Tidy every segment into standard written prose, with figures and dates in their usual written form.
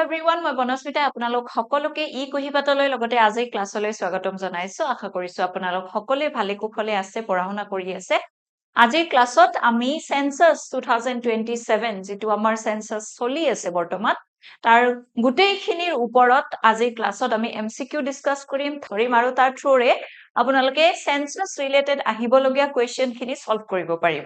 Everyone মই বনস্মিতা আপোনালোক সকলোকে কুহিপাতলৈ লগতে আজি ক্লাছলৈ স্বাগতম জনাইছো আশা কৰিছো আপোনালোক সকলোৱে ভালে কুশলে আছে পঢ়া-শুনা কৰি আছে আজিৰ ক্লাছত আমি সেন্সাস 2027 যেটো আমাৰ সেন্সাস চলি আছে বৰ্তমান তাৰ গুটেইখিনিৰ ওপৰত আজিৰ ক্লাছত আমি এমসিকিউ ডিসকাস কৰিম আৰু তাৰ থ্ৰুৰে আপোনালোকে সেন্সাস ৰিলেটেড আহিবলগীয়া কোৱেশ্চন খিনি সলভ কৰিব পাৰিব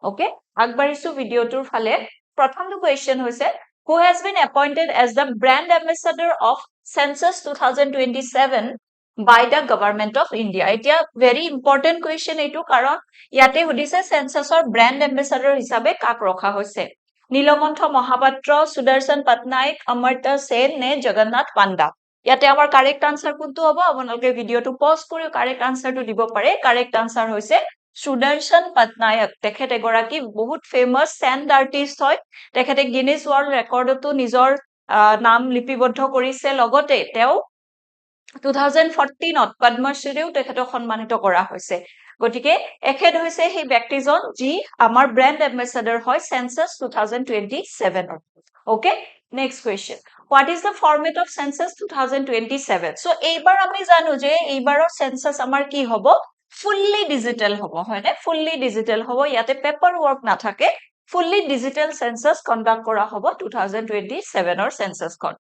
ওকে আগবাঢ়িছো ভিডিওটোৰ ফালে প্ৰথমটো কোৱেশ্চন হৈছে who has been appointed as the brand ambassador of Census 2027 by the government of India. It's a very important question এইটো কাৰণ ইয়াতে সুধিছে সেন্সাসৰ ব্ৰ্যান্ড এম্বাসেডৰ হিচাপে কাক ৰখা হৈছে নীলকণ্ঠ মহাপাত্ৰ সুদৰ্শন পটনায়ক অমৰ্ত্য সেন নে জগন্নাথ পাণ্ডা ইয়াতে আমাৰ কাৰেক্ট আনসাৰ কোনটো হ'ব আপোনালোকে ভিডিওটো পজ কৰি কাৰেক্ট আনসাৰটো দিব পাৰে কাৰেক্ট আনসাৰ হৈছে সুদৰ্শন পটনায়ক তেখেত এগৰাকী বহুত ফেমাস স্যান্ড আৰ্টিস্ট হয় তেখেতে গিনিছ ওয়াৰ্ল্ড ৰেকৰ্ডতো নিজৰ নাম লিপিবদ্ধ কৰিছে লগতে তেওঁ 2014 ত পদ্মশ্ৰীও তেখেতক সন্মানিত কৰা হৈছে গতিকে এখেত হৈছে সেই ব্যক্তিজন যি আমাৰ ব্ৰ্যান্ড এম্বাসেডৰ হয় census 2027 okay next question what is the format of census 2027 so এইবাৰ আমি জানো যে এইবাৰৰ সেন্সাস আমাৰ কি হ'ব fully digital হ'ব হয়নে fully digital হ'ব ইয়াতে পেপাৰ ওয়াৰ্ক নাথাকে fully digital census conduct কৰা হ'ব 2027 ৰ census খন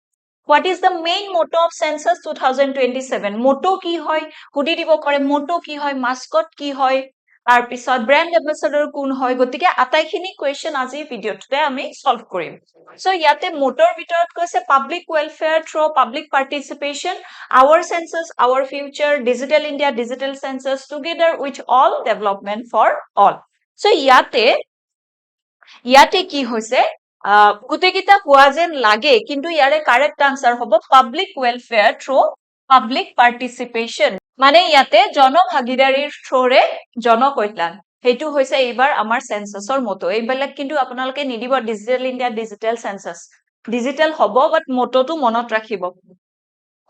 what is the main motto of census 2027 motto কি হয় হুদি দিব কৰে motto কি হয় mascot কি হয় তাৰ পিছত brand ambassador কোন হয় গতিকে আটাইখিনি কোৱেশ্চন আজি ভিডিওতে আমি সলভ কৰিম সো ইয়াতে mottoৰ ভিতৰত কৈছে public welfare through public participation our census our future digital india digital census together with all development for all so ইয়াতে কি হৈছে গুটেকিটা কোৱা যেন লাগে কিন্তু ইয়াৰে কাৰেক্ট আনসাৰ হ'ব পাবলিক ওয়েলফেয়াৰ থ্ৰু পাবলিক পাৰ্টিসিপেশন মানে ইয়াতে জনভাগিদাৰীৰ থ্ৰুৰে জনকল্যাণ হেতু হৈছে এইবাৰ আমাৰ সেন্সাসৰ মটো এইবিলাক কিন্তু আপোনালোকে নিদিব digital India digital census digital হ'ব বাট মটোটো মনত ৰাখিব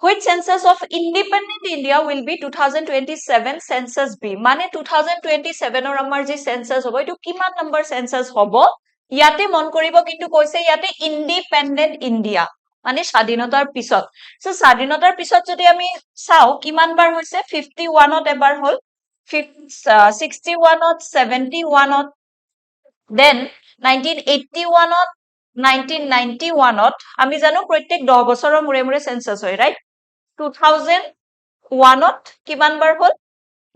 Which census of independent India will be 2027 census be? মানে 2027 ৰ আমাৰ যে census হ'ব এটো কিমান নম্বৰ census হ'ব ইয়াতে মন কৰিব কিন্তু কৈছে ইয়াতে independent India মানে স্বাধীনতাৰ পিছত সো স্বাধীনতাৰ পিছত যদি আমি চাও কিমান বাৰ হৈছে 51 ত এবাৰ হ'ল 61 ত 71 ত then 1981 ত 1991 ত আমি জানো প্ৰত্যেক 10 বছৰৰ মুৰে মুৰে সেন্সাস হয় ৰাইট 2001 ত কিমান বাৰ হ'ল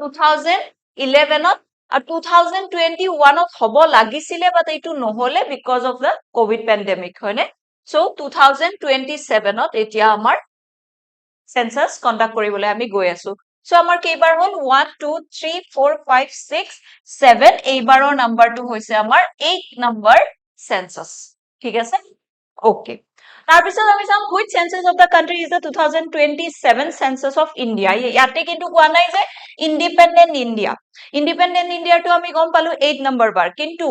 2011 ত আৰু 2021 ত হ'ব লাগিছিলে বাট এইটো নহলে because of the covid pandemic হয়নে so 2027 ত এতিয়া আমাৰ সেন্সাস কন্ডাক্ট কৰিবলৈ আমি গৈ আছো সো আমাৰ কেইবাৰ হ'ল 1 2 3 4 5 6 7 এইবাৰৰ নাম্বাৰটো হৈছে আমাৰ 8 নম্বৰ সেন্সাস ঠিক আছে ওকে তাৰপিছত আমি চাম which census of the country is the 2027 census of India ইয়াতে কিন্তু কোৱা নাই যে independent India টো আমি গম পালো 8 নম্বৰ বাৰ কিন্তু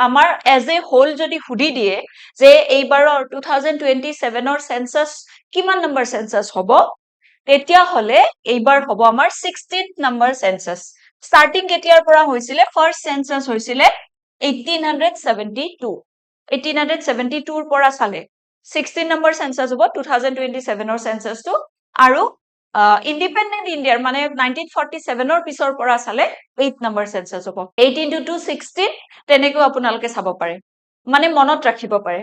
আমাৰ as a whole যদি হুদি দিয়ে যে এইবাৰৰ 2027 ৰ census কিমান নম্বৰ census হ'ব তেতিয়া হলে এইবাৰ হ'ব আমাৰ 16th নম্বৰ census starting কেতিয়াৰ পৰা হৈছিলে first census হৈছিলে 1872 ৰ পৰা চালে 16 নম্বৰ census হ'ব 2027 ৰ census টো আৰু independent India মানে 1947 ৰ পিছৰ পৰা চালে 8 নম্বৰ census হ'ব 18 to 16 তেনেকৈ আপোনালোকে চাব পাৰে মানে মনত ৰাখিব পাৰে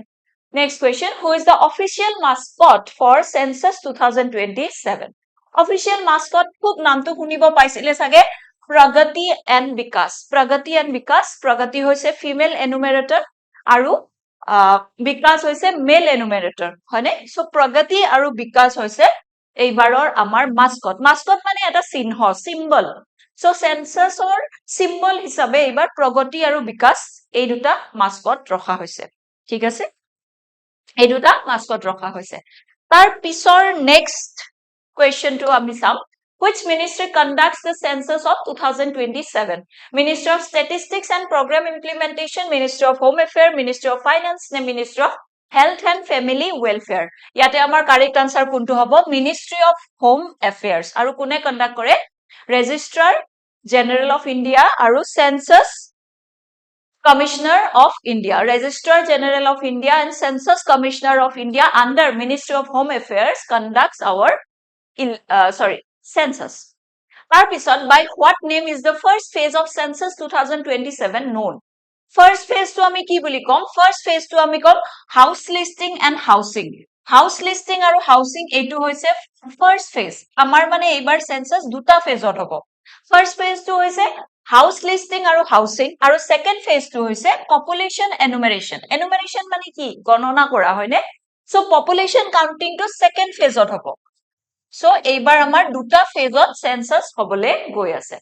next question who is the official mascot for census 2027 official mascot খুব নামটো শুনিব পাইছিলে সাগে প্ৰগতি and বিকাশ প্ৰগতি হৈছে female enumerator আৰু বিকাশ হৈছে মেল এনুমেৰেটৰ হয়নে সো প্ৰগতি আৰু বিকাশ হৈছে এইবাৰৰ আমাৰ মাস্কট মানে এটা চিহ্ন সিম্বল সো সেন্সাসৰ সিম্বল হিচাপে এইবাৰ প্ৰগতি আৰু বিকাশ এই দুটা মাস্কট ৰখা হৈছে ঠিক আছে এই দুটা মাস্কট ৰখা হৈছে তাৰ পিছৰ নেক্সট কোৱেশ্চনটো আমি চাম Which ministry conducts the census of 2027? Ministry of Statistics and Program Implementation, Ministry of Home Affairs, Ministry of Finance, and Ministry of Health and Family Welfare. ইয়াতে আমাৰ কাৰেক্ট আনসাৰ কোনটো হ'ব Ministry of Home Affairs আৰু কোনে conduct কৰে Registrar General of India আৰু Census Commissioner of India, Registrar General of India and Census Commissioner of India under Ministry of Home Affairs conducts our census. তাৰপিছত by what name is the first phase of census 2027 known? First phase to আমি কি বুলি কম? First phase to আমি কম house listing and housing. House listing আৰু housing এইটো হৈছে first phase. আমাৰ মানে এইবাৰ census দুটা phase হ'ব. First phase to হৈছে house listing আৰু housing আৰু second phase to হৈছে population enumeration. Enumeration মানে কি? গণনা কৰা হয়নে? So population counting to second phase হ'ব. So এইবাৰ আমাৰ দুটা phase of census হ'বলে গৈ আছে.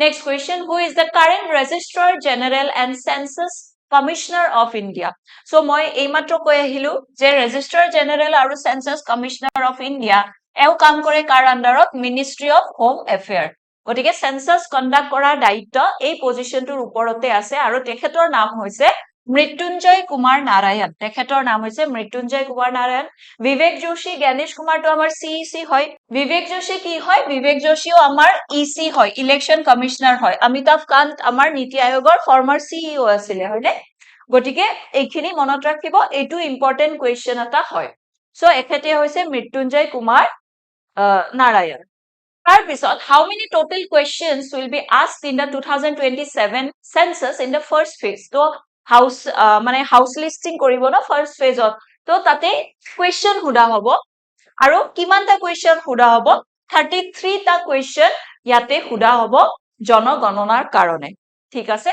Next question, who is the current Registrar General and Census Commissioner of India? So মই এইমাত্ৰ কৈ আহিলো যে Registrar General আৰু Census Commissioner of India এও কাম কৰে কাৰ আন্ডাৰত? Ministry of Home Affairs. গতিকে সেন্সাস কন্ডাক্ট কৰাৰ দায়িত্ব এই পজিশনটোৰ ওপৰতে আছে আৰু তেখেতৰ নাম হৈছে মৃত্যুঞ্জয় কুমাৰ নাৰায়ণ. তেখেতৰ নাম হৈছে মৃত্যুঞ্জয় কুমাৰ নাৰায়ণ. বিবেক যোশী, জ্ঞানেশ কুমাৰটো আমাৰ সিইসি হয়. বিবেক যোশী কি হয়? বিবেক যোশীও আমাৰ ইসি হয়, ইলেকশন কমিশনাৰ হয়. অমিতাভ কান্ত আমাৰ নীতি আয়োগৰ ফৰ্মাৰ সিইও আছিলে হয়নে? গতিকে এইখিনি মনত ৰাখিব, এইটো ইম্পৰ্টেন্ট কুৱেশ্যন এটা হয়. সো এখেতে হৈছে মৃত্যুঞ্জয় কুমাৰ নাৰায়ণ. তাৰপিছত how many total questions will be asked in the 2027 census in the first phase? তো house মানে house listing কৰিব ন first phase ত, তো তাতে question সোধা হ'ব আৰু কিমানটা question সোধা হ'ব? 33 টা question ইয়াতে সোধা হ'ব জনগণনাৰ কাৰণে. ঠিক আছে?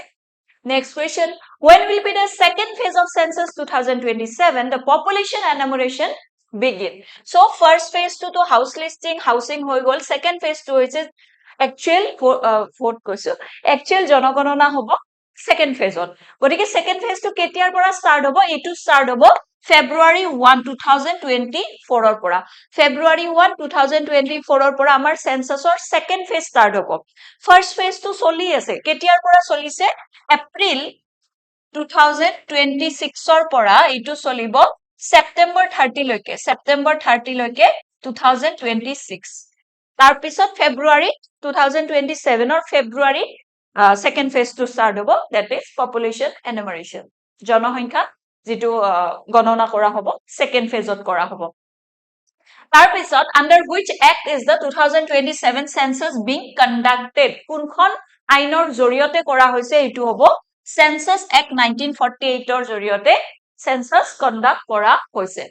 Next question, when will be the second phase of census 2027? The population enumeration begin. So first phase to house listing, housing হৈ গল. Second phase to হৈছে actual actual জনগণনা হ'ব second phase ত. গতিকে second phase to কেতিয়াৰ পৰা start হ'ব? এইটো start হ'ব February 1, 2024 ৰ পৰা. February 1, 2024 ৰ পৰা আমাৰ censusৰ second phase start হ'ব. First phase to চলি আছে. কেতিয়াৰ পৰা চলিছে? April 2026 ৰ পৰা এইটো চলিব September 30 লৈকে. September 30 লৈকে 2026. তাৰপিছত February 2027 ৰ February second phase to start হ'ব, that is population enumeration. জনসংখ্যা যেটো গণনা কৰা হ'ব second phase ত কৰা হ'ব. তাৰপিছত under which act is the 2027 census being conducted? কোনখন আইনৰ জৰিয়তে কৰা হৈছে? এইটো হ'ব Census Act 1948 ৰ জৰিয়তে census conduct কৰা হৈছে.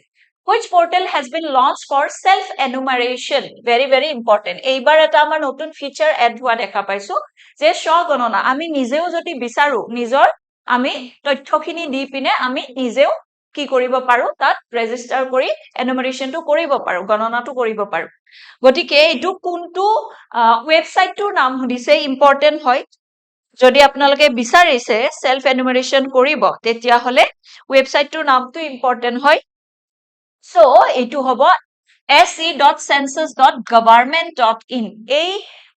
Which portal has been launched for self enumeration? Very very important. এইবাৰ এটা আমাৰ নতুন ফিচাৰ এড হোৱা দেখা পাইছো যে স্বগণনা আমি নিজেও যদি বিচাৰো নিজৰ আমি তথ্যখিনি দি পিনে আমি নিজেও কি কৰিব পাৰো তাত ৰেজিষ্টাৰ কৰি এনুমাৰেশনটো কৰিব পাৰো, গণনাটো কৰিব পাৰো. গতিকে এইটো কোনটো ওয়েবসাইটটোৰ নাম সুধিছে, ইম্পৰ্টেন্ট হয়. যদি আপোনালোকে বিচাৰিছে সেলফ এনুমাৰেশন কৰিব তেতিয়া হলে ওয়েবসাইটটোৰ নামটো ইম্পৰ্টেন্ট হয়. সো এইটো হ'ব se.census.government.in. এই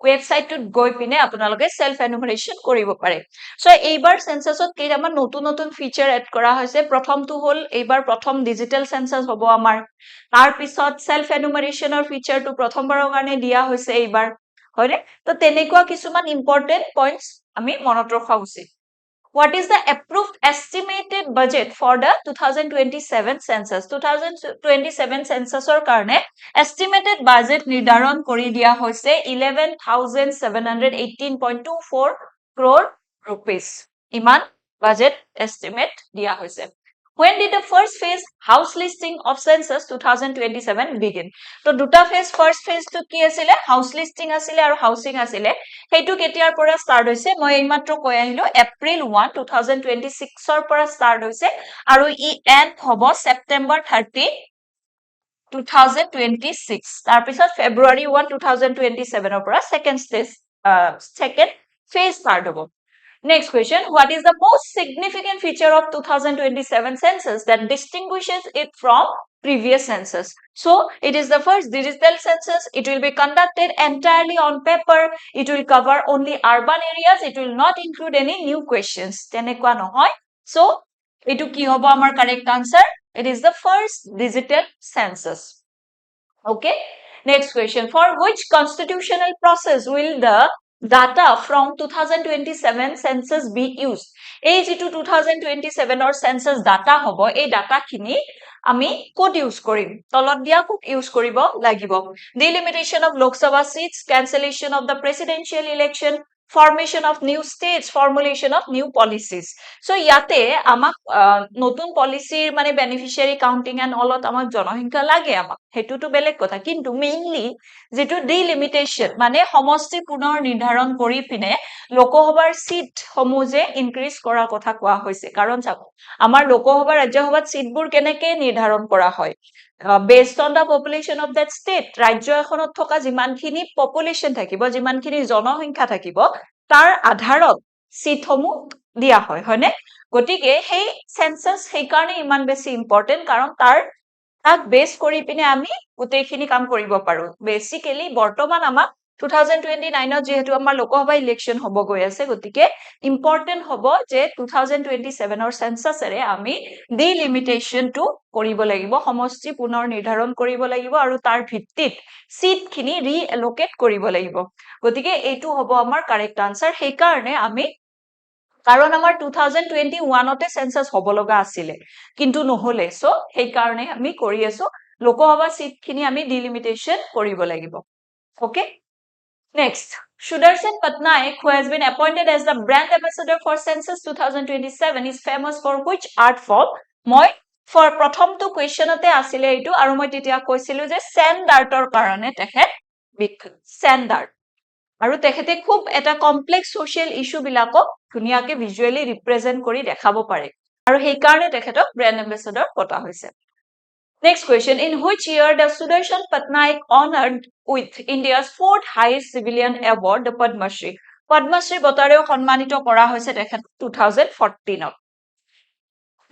ওয়েবসাইটটোত গৈ পিনে আপোনালোকে সেলফ এনুমাৰেশন কৰিব পাৰে. সো এইবাৰ সেন্সাসত কেইটামান নতুন নতুন ফিচাৰ এড কৰা হৈছে. প্ৰথমটো হ'ল এইবাৰ প্ৰথম ডিজিটেল সেন্সাস হ'ব আমাৰ. তাৰ পিছত সেলফ এনুমাৰেশনৰ ফিচাৰটো প্ৰথমবাৰৰ কাৰণে দিয়া হৈছে এইবাৰ হয়নে? তো তেনেকুৱা কিছুমান ইম্পৰ্টেন্ট পইণ্টস আমি মনত ৰখা উচিত. What is the approved estimated budget for the 2027 census? 2027 census or karne estimated budget nirdaron kori dia hoise 11,718.24 crore rupees. Iman budget estimate dia hoise. When did the first phase house listing of census 2027 begin? So duta phase, first phase to ki asile house listing asile aru housing asile. Heitu ketiar pora start hoise moi eimatro koi ahilu April 1, 2026 or pora start hoise aru e end hobo September 30 2026. Tar pisot February 1, 2027 or pora second phase start hobo. Next question, what is the most significant feature of 2027 census that distinguishes it from previous census? So, it is the first digital census. It will be conducted entirely on paper. It will cover only urban areas. It will not include any new questions. Tenekwa nohoy. So, etu ki hobo amar correct answer? It is the first digital census. Okay. Next question, for which constitutional process will the data from 2027 census be used এই যেটো 2027 অৰ census data হ'ব এই data খিনি আমি ক'ত use কৰিম তলত দিয়া ক'ত ইউজ কৰিব লাগিব delimitation of Lok Sabha seats cancellation of the presidential election formation of new states formulation of new policies so ইয়াতে আমাক নতুন পলিচিৰ মানে বেনিফিচিয়াৰি কাউন্টিং এন্ড অলত আমাক জনসংখ্যা লাগে আমাক হেতুটো বেলেগ কথা কিন্তু মেইনলি যেটো ডিলিমিটেশন মানে সমষ্টি পুনৰ নিৰ্ধাৰণ কৰি পিনে লোকসভাৰ সিট সমূহে ইনক্ৰিজ কৰাৰ কথা কোৱা হৈছে কাৰণ চাওক আমাৰ লোকসভা ৰাজ্যসভাত সিটবোৰ কেনেকৈ নিৰ্ধাৰণ কৰা হয় based on the population of that state ৰাজ্য এখনত থকা যিমানখিনি পপুলেশন থাকিব যিমানখিনি জনসংখ্যা থাকিব তাৰ আধাৰত সিটসমূহ দিয়া হয় হয়নে গতিকে সেই সেন্সাস সেই কাৰণে ইমান বেছি ইম্পৰ্টেন্ট কাৰণ তাৰ তাক বেস কৰি পিনে আমি গোটেইখিনি কাম কৰিব পাৰো বেসিক্যালি বৰ্তমান আমাক 2029 ত যেহেতু আমাৰ লোকসভা ইলেকশন হ'ব গৈ আছে গতিকে ইম্পৰ্টেন্ট হ'ব যে 2027 অৰ সেন্সাসৰে আমি ডিলিমিটেশন টু কৰিব লাগিব সমষ্টি পুনৰ নিৰ্ধাৰণ কৰিব লাগিব আৰু তাৰ ভিত্তিত সিট খিনি ৰিএলোকেট কৰিব লাগিব গতিকে এইটো হ'ব আমাৰ কাৰেক্ট আনসাৰ সেই কাৰণে আমি কাৰণ আমাৰ 2021 তে সেন্সাস হ'ব লগা আছিল কিন্তু নহলে সো সেই কাৰণে আমি কৰি আছো লোকসভা সিট খিনি আমি ডিলিমিটেশন কৰিব লাগিব okay Next, Sudarshan Patnaik, who has been appointed as the brand ambassador for Census 2027, is famous for which art form? Moi for prathomtu questionate asile etu aru moi titia koisilu je sand artor karone tekhet sand art aru tekhete khub eta complex social issue bilakok dhuniake visually represent kori dekhabo pare aru hei karone tekhetok brand ambassador pota hoise Next question. In which year does Sudarshan Patnaik honored with India's fourth highest civilian award, the Padma Shri? Padma Shri botareo সম্মানিত করা হয়েছে দেখেন 2014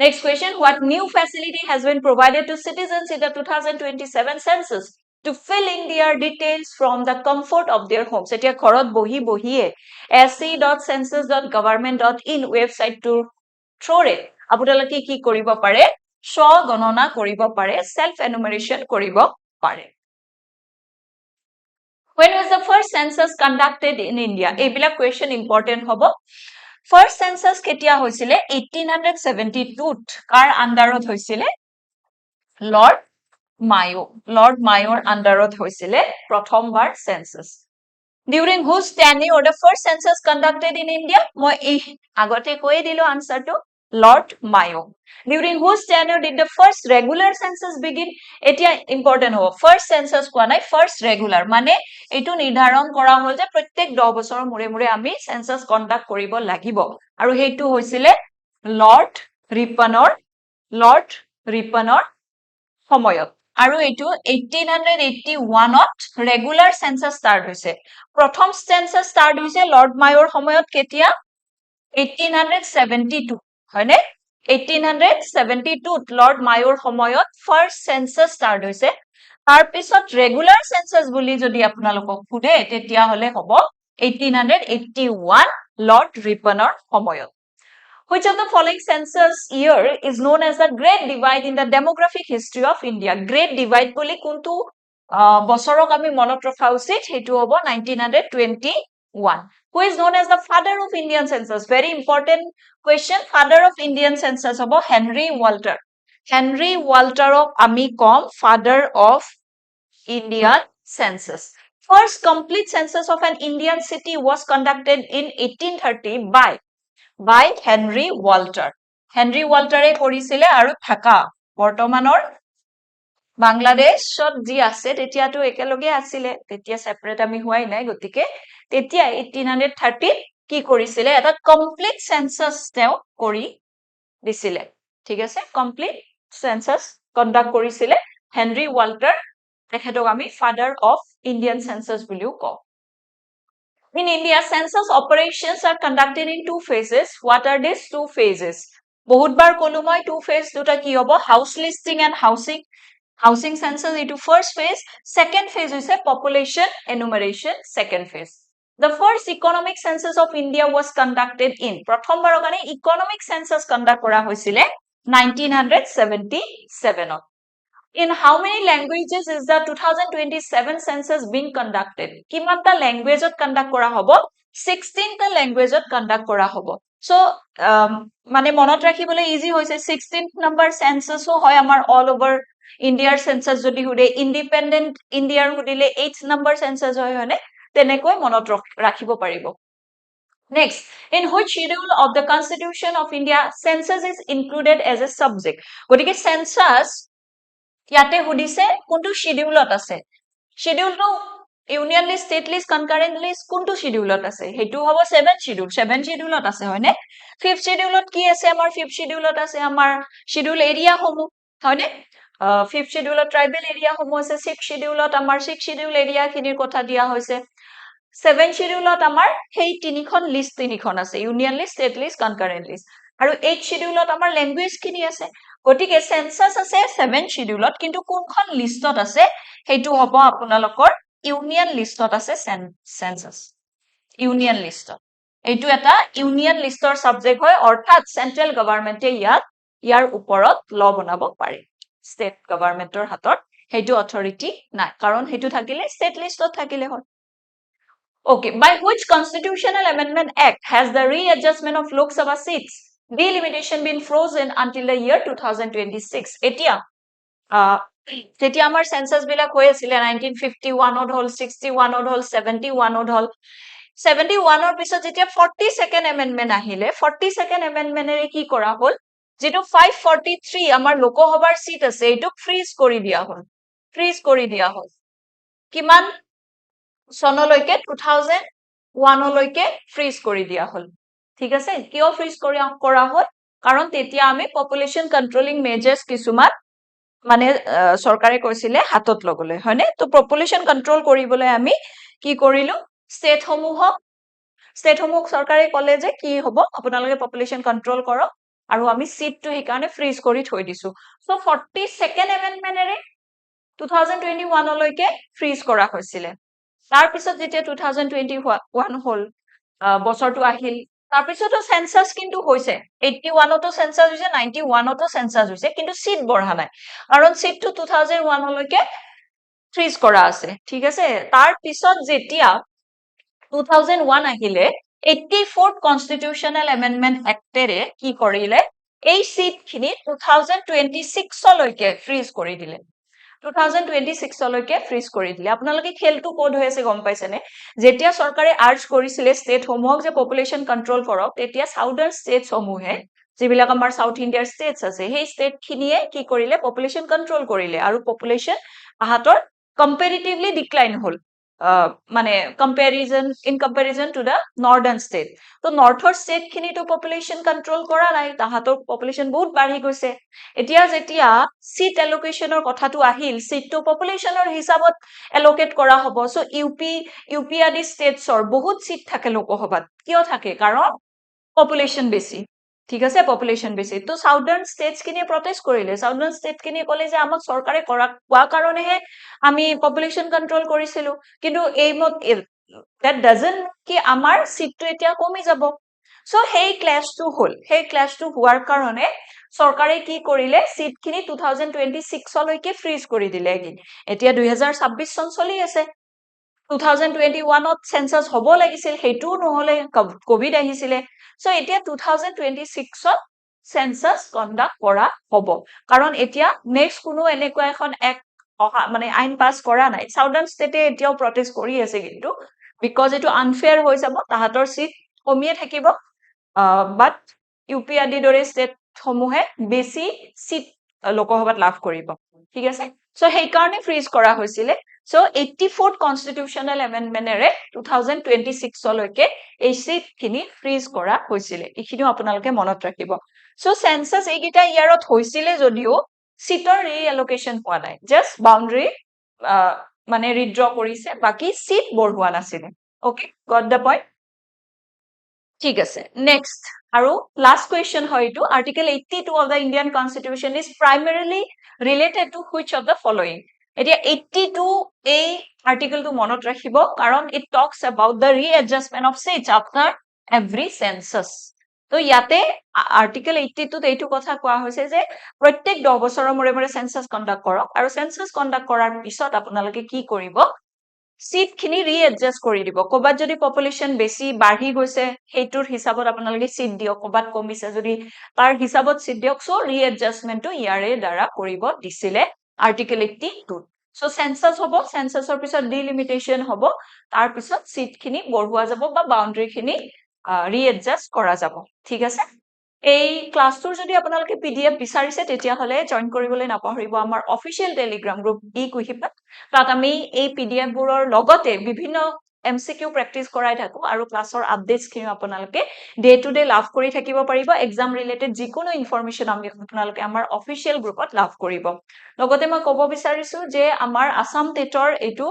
Next question. What new facility has been provided to citizens in the 2027 census to fill in their details from the comfort of their homes? এতিয়া ঘৰত বহি বহিয়ে sc.census.government.in website to through আপোনালোকে কি কৰিব পাৰে স্বগণনা কৰিব পাৰে self enumeration কৰিব পাৰে When was the first census conducted in India এইবিলাক question important হ'ব First census কেতিয়া হৈছিলে 1872 কাৰ আন্ডাৰত হৈছিলে Lord Mayo আন্ডাৰত হৈছিলে প্ৰথমবাৰ census During whose tenure the first census conducted in India মই আগতে কৈ দিলো আনসাৰটো Lord Mayo. During whose tenure did the first regular census begin? Etia important hobo. First census koa nai first regular. Mane etu nirdharon kora hol je prottek 10 bochor mure mure ami census conduct koribo lagibo. Aru heitu hoisile Lord Ripponor সময়ত আৰু এটো 1881 ত regular census start হৈছে প্ৰথম census start হৈছে lord মায়োৰ সময়ত কেতিয়া 1872 হয়নে 1872 ত lord মায়োৰ সময়ত ফাৰ্স্ট সেন্সাস স্টাৰ্ট হৈছে তাৰ পিছত ৰেগুলাৰ সেন্সাস বুলি যদি আপোনালোকক খুদে তেতিয়া হলে হ'ব 1881 লৰ্ড ৰিপনৰ সময়ত Which of the following census year is known as the Great Divide in the demographic history of India? Great Divide বুলি কোনটো বছৰক আমি মনত ৰখা উচিত হেতু হ'ব 1921 Who is known as the father of Indian census? Very important question. Father of Indian census hobo Henry Walter. Henry Walter of ami kom father of Indian census. First complete census of an Indian city was conducted in 1830 by Henry Walter. Henry Walter e korisile aru Dhaka. Bortomanor Bangladeshot ji ase tetia to ekeloge asile tetia separate ami huai nai gotike tetia 1830 কি কৰিছিলে এটা complete census তেও কৰি দিছিলে ঠিক আছে complete census conduct কৰিছিলে Henry ওয়াল্টাৰ তেখেতক আমি ফাদাৰ অফ ইন্ডিয়ান সেন্সাস বুলিও কওঁ In India, census operations are conducted in two phases. What are these two phases? বহুতবাৰ কলো মই two phase দুটা কি হ'ব house listing and housing census into first phase second phase হৈছে population enumeration second phase The first economic census of India was conducted in প্ৰথমবাৰৰ কাৰণে economic census conduct কৰা হৈছিলে 1977 In how many languages is the 2027 census being conducted? কিমানটা language ত conduct কৰা হ'ব 16টা ল্যাঙ্গুৱেজত conduct কৰা হ'ব সো মানে মনত ৰাখিবলৈ ইজি হৈছে 16th নাম্বাৰ সেন্সাসও হয় আমাৰ অল ওভাৰ ইণ্ডিয়াৰ সেন্সাস যদি হুদে ইন্ডিপেন্ডেন্ট ইণ্ডিয়াৰ হুদিলে 8th নাম্বাৰ সেন্সাস হয় হয়নে তেনেকৈ মনত ৰাখিব পাৰিব Next, in which schedule of the Constitution of India census is included as a subject? গতিকে census ইয়াতে সুধিছে কোনটো শিডিউলত আছে শিডিউলটো union list state list concurrent list কোনটো শিডিউলত আছে হেতু হ'ব 7 শিডিউল 7 শিডিউলত আছে হয়নে 5th শিডিউলত কি আছে আমাৰ 5th শিডিউলত আছে আমাৰ শিডিউল এৰিয়া সমূহ হয়নে 5th শিডিউলত ট্ৰাইবেল এৰিয়া সমূহ আছে 6th শিডিউলত আমাৰ 6th শিডিউল এৰিয়া খিনিৰ কথা দিয়া হৈছে 7 শিডিউলত আমাৰ সেই তিনিখন লিষ্ট তিনিখন আছে union list state list concurrent list আৰু 8 শিডিউলত আমাৰ ল্যাঙ্গুৱেজ খিনি আছে গতিকে সেন্সাস আছে 7 শিডিউলত কিন্তু কোনখন লিষ্টত আছে হেতু হ'ব আপোনালোকৰ ইউনিয়ন লিষ্টত আছে সেন্সাস ইউনিয়ন লিষ্টত এইটো এটা ইউনিয়ন লিষ্টৰ সাবজেক্ট হয় অৰ্থাৎ সেন্ট্ৰেল গভৰ্ণমেন্টে ইয়াৰ ওপৰত ল বনাব পাৰে ষ্টেট গভৰ্ণমেন্টৰ হাতত হেতু অথৰিটি নাই কাৰণ হেতু থাকিলে ষ্টেট লিষ্টত থাকিলে হয় Okay, by which constitutional amendment act has the readjustment of Lok Sabha seats delimitation been frozen until the year 2026? Etia, তেতিয়া আমাৰ সেন্সাস বিলাক হৈ আছিল 1951 ত হল 61 ত হল 71 ত হল 71 ৰ পিছত যেতিয়া 42nd amendment আহিলে 42nd amendmentৰে কি কৰা হল যেটো 543 আমাৰ লোকসভাৰ সিট আছে এটো ফ্ৰিজ কৰি দিয়া হল কিমান সনলৈকে 2001 লৈকে ফ্ৰিজ কৰি দিয়া হল ঠিক আছে কিয় ফ্ৰিজ কৰা হল কাৰণ তেতিয়া আমি পপুলেশন কন্ট্ৰোলিং মেজাৰ্স কিছুমান মানে সৰকাৰে কৈছিলে হাতত লবলৈ হয়নে তো পপুলেশন কন্ট্ৰোল কৰিবলৈ আমি কি কৰিলো ষ্টেট সমূহ সৰকাৰে কলে যে কি হ'ব আপোনালোকে পপুলেশন কন্ট্ৰোল কৰক আৰু আমি সিটটো হিকাৰণে ফ্ৰিজ কৰি থৈ দিছো সো 42nd amendmentৰে 2021 লৈকে ফ্ৰিজ কৰা হৈছিল তাৰ পিছত যেতিয়া 2021 হল বছৰটো আহিল তাৰ পিছতো সেন্সাস কিন্তু হৈছে 81 তো সেন্সাস হৈছে 91 তো সেন্সাস হৈছে কিন্তু সিট বঢ়া নাই কাৰণ সিটটো 2001 লৈকে ফ্ৰিজ কৰা আছে ঠিক আছে তাৰ পিছত যেতিয়া 2001 আহিলে 84th কনস্টিটিউশনাল এমেন্ডমেন্ট এক্টেৰে কি কৰিলে এই সিট খিনি 2026 লৈকে ফ্ৰিজ কৰি দিলে 2026 লৈকে ফ্ৰিজ কৰি দিলে আপোনালোকে খেলটো কোড হৈ আছে গম পাইছেনে যেতিয়া সৰকাৰে আৰ্জ কৰিছিলে ষ্টেট সমূহক যে পপুলেশন কন্ট্ৰোল কৰক তেতিয়া সাউদাৰ্ণ ষ্টেট সমূহে যিবিলাক আমাৰ সাউথ ইণ্ডিয়াৰ ষ্টেটস আছে সেই ষ্টেট খিনিয়ে কি কৰিলে পপুলেশন কন্ট্ৰোল কৰিলে আৰু পপুলেশন আহাতৰ কম্পাৰেটিভলি ডিক্লাইন হল মানে in comparison to the northern state তো নৰ্থৰ ষ্টেট খিনিটো পপুলেশন কন্ট্ৰোল কৰা নাই তাহাতৰ পপুলেশন বহুত বাঢ়ি গৈছে এতিয়া যেতিয়া সিট এলোকেশনৰ কথাটো আহিল সিটটো পপুলেশনৰ হিচাপত এলোকেট কৰা হ'ব সো ইউপি আদি ষ্টেটছৰ বহুত সিট থাকে লোকসভাত কিয় থাকে কাৰণ পপুলেশন বেছি ঠিক আছে পপুলেশন বেছি তো সাউদাৰ্ণ ষ্টেটছ খিনি প্ৰটেষ্ট কৰিলে সাউদাৰ্ণ ষ্টেট খিনি ক'লে যে আমাক সৰকাৰে কোৱা কাৰণেহে আমি পপুলেশন কন্ট্ৰোল কৰিছিলো কিন্তু এই that doesn't কি আমাৰ সিটটো এতিয়া কমি যাব সো সেই ক্লাছটো হোৱাৰ কাৰণে সৰকাৰে কি কৰিলে সিট খিনি 2026 লৈকে ফ্ৰিজ কৰি দিলে এতিয়া 2026 চন চলি আছে 2021 ত সেন্সাস হ'ব লাগিছিল হেতু নহলে কোভিড আহিছিলে সো এতিয়া 2026 ত সেন্সাস কন্ডাক্ট কৰা হ'ব কাৰণ এতিয়া নেক্সট কোনো এনেকুৱা এখন এক মানে আইন পাস কৰা নাই সাউদাৰ্ণ ষ্টেটে এতিয়াও প্ৰটেষ্ট কৰি আছে কিন্তু বিকজ এটো আনফেয়াৰ হৈ যাব তাহাতৰ সিট কমিয়ে থাকিব বাট ইউপি আদি দৰে ষ্টেট সমূহে বেছি সিট লোকসভাত লাভ কৰিব ঠিক আছে সো সেই কাৰণে ফ্ৰিজ কৰা হৈছিল সো 84th কনস্টিটিউশনাল এমেন্ডমেন্টৰে 2026 লৈকে এই সিট খিনি ফ্ৰিজ কৰা হৈছিল এইখিনিও আপোনালোকে মনত ৰাখিব সো সেন্সাস এইগিটা ইয়াৰত হৈছিল যদিও সিটৰ ৰিএলোকেশন হোৱা নাই জাস্ট বাউন্ডাৰী মানে ৰিড্ৰ কৰিছে বাকি সিট বঢ়োৱা নাছিল ওকে গট দ্য পইণ্ট ঠিক আছে নেক্সট আৰু লাষ্ট কোৱেশ্চন হয় ইটো article 82 of the Indian constitution is primarily related to which of the following এতিয়া 82 এই আৰ্টিকলটো মনত ৰাখিব কাৰণ it talks about the readjustment of seats after every census তো ইয়াতে আৰ্টিকল 82 ত এইটো কথা কোৱা হৈছে যে প্ৰত্যেক 10 বছৰৰ মূৰে মূৰে সেন্সাস কন্ডাক্ট কৰক আৰু সেন্সাস কন্ডাক্ট কৰাৰ পিছত আপোনালোকে কি কৰিব চিট খিনি ৰিএডজাষ্ট কৰি দিব ক'বাত যদি পপুলেশ্যন বেছি বাঢ়ি গৈছে সেইটোৰ হিচাপত আপোনালোকে চিট দিয়ক ক'বাত কমিছে যদি তাৰ হিচাপত চিট দিয়ক সো ৰিএডজাষ্টমেন্টটো ইয়াৰে দ্বাৰা কৰিব দিছিলে আৰ্টিকেল 82 সো সেন্সাস হ'ব সেন্সাসৰ পিছত ডিলিমিটেশন হ'ব তাৰ পিছত চিট খিনি বঢ়োৱা যাব বা বাউন্ডাৰী খিনি ৰিএডজাষ্ট কৰা যাব ঠিক আছে এই ক্লাছটোৰ যদি আপোনালোকে পিডিএফ বিচাৰিছে তেতিয়া হলে জয়েন কৰিবলৈ নাপাহৰিব আমাৰ অফিচিয়েল টেলিগ্ৰাম গ্ৰুপ ই কুহিপাত তাত আমি এই পিডিএফ বোৰৰ লগতে বিভিন্ন এমসিকিউ প্ৰেক্টিস কৰাই থাকো আৰু ক্লাছৰ আপডেটস খিনি আপোনালোকে ডে টু ডে লাভ কৰি থাকিব পাৰিব এক্সাম ৰিলেটেড যিকোনো ইনফৰমেশন আমি আপোনালোকে আমাৰ অফিচিয়েল গ্ৰুপত লাভ কৰিব লগতে মই ক'ব বিচাৰিছো যে আমাৰ আসাম টেটৰ এইটো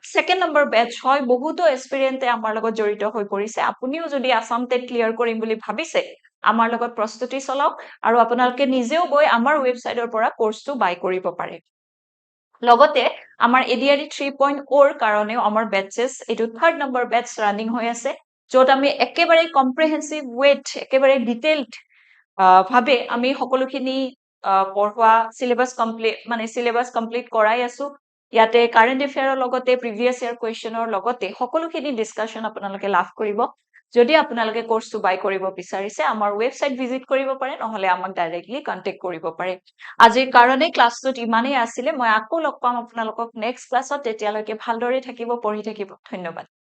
সেকেন্ড নম্বৰ বেচ হয় বহুতো এক্সপেৰিয়েন্টে আমাৰ লগত জড়িত হৈ পৰিছে আপুনিও যদি আসাম টেট ক্লিয়াৰ কৰিম বুলি ভাবিছে আমাৰ লগত প্ৰস্তুতি চলাওক আৰু আপোনালোকে নিজেও গৈ আমাৰ ৱেবসাইটৰ পৰা কোৰ্সটো বাই কৰিব পাৰে লগতে আমাৰ এডিআৰই 3.0 ৰ কাৰণেও আমাৰ বেচেস এটো থাৰ্ড নম্বৰ বেচ ৰানিং হৈ আছে যত আমি একেবাৰে কম্প্ৰিহেনসিভ ৱেট একেবাৰে ডিটেইলড ভাবে আমি সকলোখিনি পঢ়োৱা সিলেবাস কমপ্লিট কৰাই আছো ইয়াতে কাৰেন্ট এফেয়াৰৰ লগতে প্ৰিভিয়াস ইয়াৰ কোৱেশ্চনৰ লগতে সকলোখিনি ডিসকাশন আপোনালোকে লাভ কৰিব যদি আপোনালোকে কোৰ্সটো বাই কৰিব বিচাৰিছে আমাৰ ৱেবসাইট ভিজিট কৰিব পাৰে নহলে আমাক ডাইৰেক্টলি কন্টাক্ট কৰিব পাৰে আজিৰ কাৰণে ক্লাছটোত ইমানেই আছিল মই আকৌ লগ পাম আপোনালোকক নেক্সট ক্লাছত তেতিয়ালৈকে ভালদৰে থাকিব পঢ়ি থাকিব ধন্যবাদ